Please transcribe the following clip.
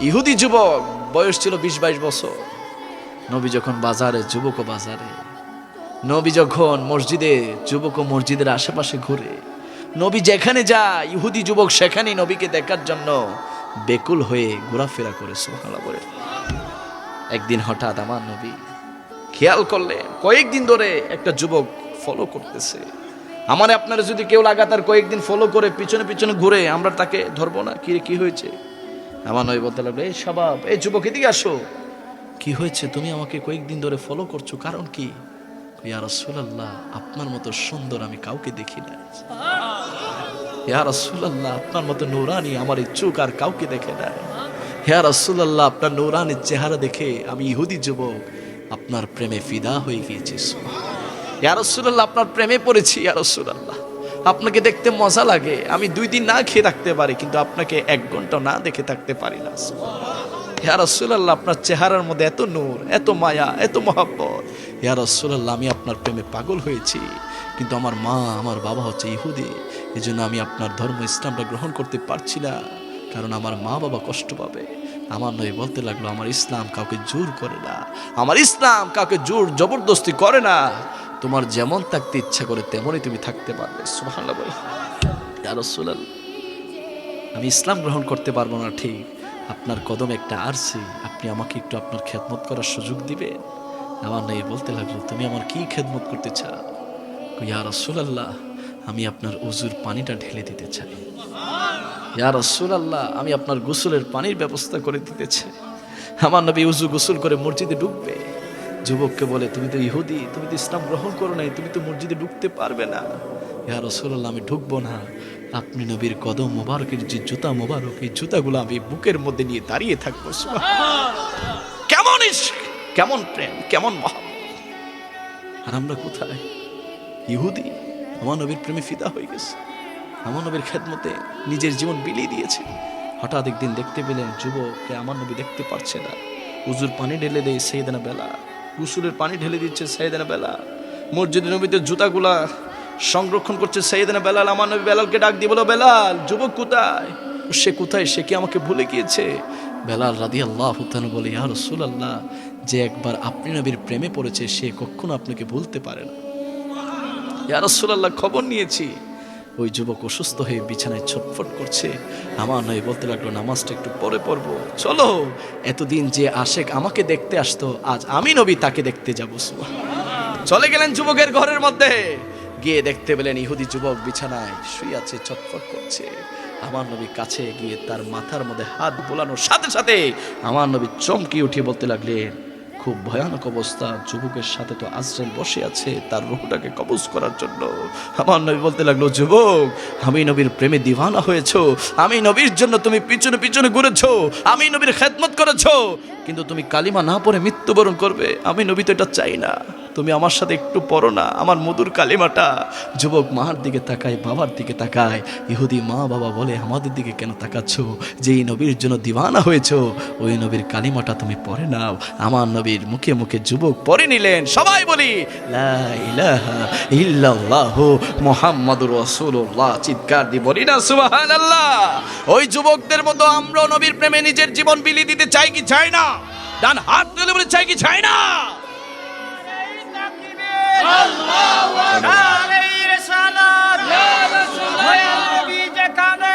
ইহুদি যুবক, বয়স ছিল 20-22 বছর। নবী যখন বাজারে, যুবক বাজারে, নবী যখন মসজিদে, যুবক মসজিদের আশেপাশে ঘুরে, নবী যেখানে যায় ইহুদি যুবক সেখানেই নবীকে দেখার জন্য বেকুল হয়ে ঘোরাফেরা করে। সুবহানাল্লাহ বলে। একদিন হঠাৎ আমার নবী খেয়াল করলেন কয়েকদিন ধরে একটা যুবক ফলো করতেছে। আমার আপনারা যদি কেউ লাগাতার কয়েকদিন ফলো করে পিছনে পিছনে ঘুরে, আমরা তাকে ধরবো না? কি হয়েছে? আমার নবী বলতে লাগলো, এই শাবাব, এই যুবক এদিকে আসো। কি হয়েছে? তুমি আমাকে কয়েকদিন ধরে ফলো করছো, কারণ কি? ইয়া রাসূলুল্লাহ, আপনার মতো সুন্দর আমি কাউকে দেখি না। ইয়া রাসূলুল্লাহ, আপনার মতো নূরানি আমার এই চোখ আর কাউকে দেখে না। ইয়া রাসূলুল্লাহ, আপনার নূরানি চেহারা দেখে আমি ইহুদি যুবক আপনার প্রেমে ফিদা হয়ে গিয়েছি। ইয়া রাসূলুল্লাহ, আপনার প্রেমে পড়েছি। ইয়া রাসূলুল্লাহ, আপনাকে দেখতে মজা লাগে। আমি 2 দিন না খেয়ে থাকতে পারি, কিন্তু আপনাকে 1 ঘন্টা না দেখে থাকতে পারি না। ইয়া রাসূলুল্লাহ, আপনার চেহারার মধ্যে এত নূর, এত মায়া, এত মহব্বত। ইয়া রাসূলুল্লাহ, আমি আপনার প্রেমে পাগল হয়েছি, কিন্তু আমার মা, আমার বাবা হচ্ছে ইহুদি, এজন্য আমি আপনার ধর্ম ইসলামটা গ্রহণ করতে পারছি না, কারণ আমার মা বাবা কষ্ট পাবে। আমার নবী বলতে লাগলো, আমার ইসলাম কাউকে জোর করে না, আমার ইসলাম কাউকে জোর জবরদস্তি করে না। তোমার যেমন থাকতে ইচ্ছা করে তেমনই তুমি থাকতে পারবে। সুবহানাল্লাহ বলে। ইয়া রাসূলুল্লাহ, আমি ইসলাম গ্রহণ করতে পারবো না ঠিক, আপনার কদম একটা আরছি, আপনি আমাকে একটু আপনার খেদমত করার সুযোগ দিবেন? আমার নবী বলতে লাগলো, তুমি আমার কি খেদমত করতে চাও? ইয়া রাসূলুল্লাহ, আমি আপনার ওযুর পানিটা ঢেলে দিতে চাই। ইয়া রাসূলুল্লাহ, আমি আপনার গোসলের পানির ব্যবস্থা করে দিতে চাই। আমার নবী ওযু গোসল করে মসজিদে ঢুকবে, যুবককে বলে, তুমি তো ইহুদি, তুমি তো ইসলাম গ্রহণ করো নাই, তুমি তো মসজিদে ঢুকতে পারবে না। ইয়া রাসূলুল্লাহ, আমি ঢুকবো না। আপনি নবীর কদম মোবারকের যে জুতা মোবারক, এই জুতাগুলো আমি বুকের মধ্যে নিয়ে দাঁড়িয়ে থাকবো। কেমন ইশক, কেমন প্রেম, কেমন মহব্বত! আর আমরা কোথায়? ইহুদি আমার নবীর প্রেমে ফিদা হয়ে গেছে, আমার নবীর খেদমতে নিজের জীবন বিলিয়ে দিয়েছে। হঠাৎ একদিন দেখতে পেলেন যুবককে আমার নবী দেখতে পারছে না। উজুর পানি ঢেলে দেয় সাইয়েদনা বেলাল, গোসলের পানি ঢেলে দিচ্ছে সাইয়েদনা বেলাল, মসজিদে নবীতে জুতাগুলা সংরক্ষণ করছে সাইয়েদনা বেলাল। আমার নবী বেলালকে ডাক দিয়ে বলো, বেলাল, যুবক কোথায়? সে কোথায়? সে কি আমাকে ভুলে গিয়েছে? বেলাল রাদিয়াল্লাহু তাআলা বলে, ইয়া রাসূলুল্লাহ, যে একবার আপনি নবীর প্রেমে পড়েছে সে কখনো আপনাকে ভুলতে পারে না। ইয়া রাসূলুল্লাহ, খবর নিয়েছি। ওই যুবক অসুস্থ হয়ে বিছানায় ছটফট করছে। আমার নবী বলতে লাগলো, নামাজটা একটু পরে পড়বো, চলো। এতদিন যে আশেক আমাকে দেখতে আসতো, আজ আমি নবী তাকে দেখতে যাবো। চলে গেলেন যুবকের ঘরের মধ্যে, গিয়ে দেখতে পেলেন ইহুদি যুবক বিছানায় শুয়ে আছে, ছটফট করছে। আমার নবী কাছে গিয়ে তার মাথার মধ্যে হাত বোলানোর সাথে সাথে আমার নবী চমকে উঠিয়ে বলতে লাগলেন, খুব ভয়ানক অবস্থা, যুবকের সাথে তো আজরাইল বসে আছে তার রূহটাকে কবজ করার জন্য। আমার নবী বলতে লাগলো, যুবক, আমি নবীর প্রেমে দিওয়ানা হয়েছো, আমি নবীর জন্য তুমি পিছনে পিছনে ঘুরেছো, আমি নবীর খেদমত করেছো, কিন্তু তুমি কালিমা না পড়ে মৃত্যুবরণ করবে। আমি নবী তো এটা চাই না, তুমি আমার সাথে একটু পড়ো না আমার মধুর কালিমাটা। যুবক মার দিকে তাকায়, বাবার দিকে তাকায়। ইহুদি মা বাবা বলে, আমাদের দিকে কেন তাকাচ্ছ? যেই নবীর জন্য দিওয়ানা হয়েছো, ওই নবীর কালিমাটা তুমি পড়ে নাও। আমার নবীর মুখে মুখে যুবক পড়ে নিলেন। সবাই বলি, লা ইলাহা ইল্লাল্লাহু মুহাম্মাদুর রাসূলুল্লাহ। চিৎকার দিয়ে বলি না সুবহানাল্লাহ। ওই যুবকদের মতো আমরা নবীর প্রেমে নিজের জীবন বিলিয়ে দিতে চাই কি চাই না? ডান হাত তুলে বলে, চাই কি চাই না? আল্লাহু আকবার, আলাইহিস সালাত, ইয়া রাসূলুল্লাহ, নবী যেখানে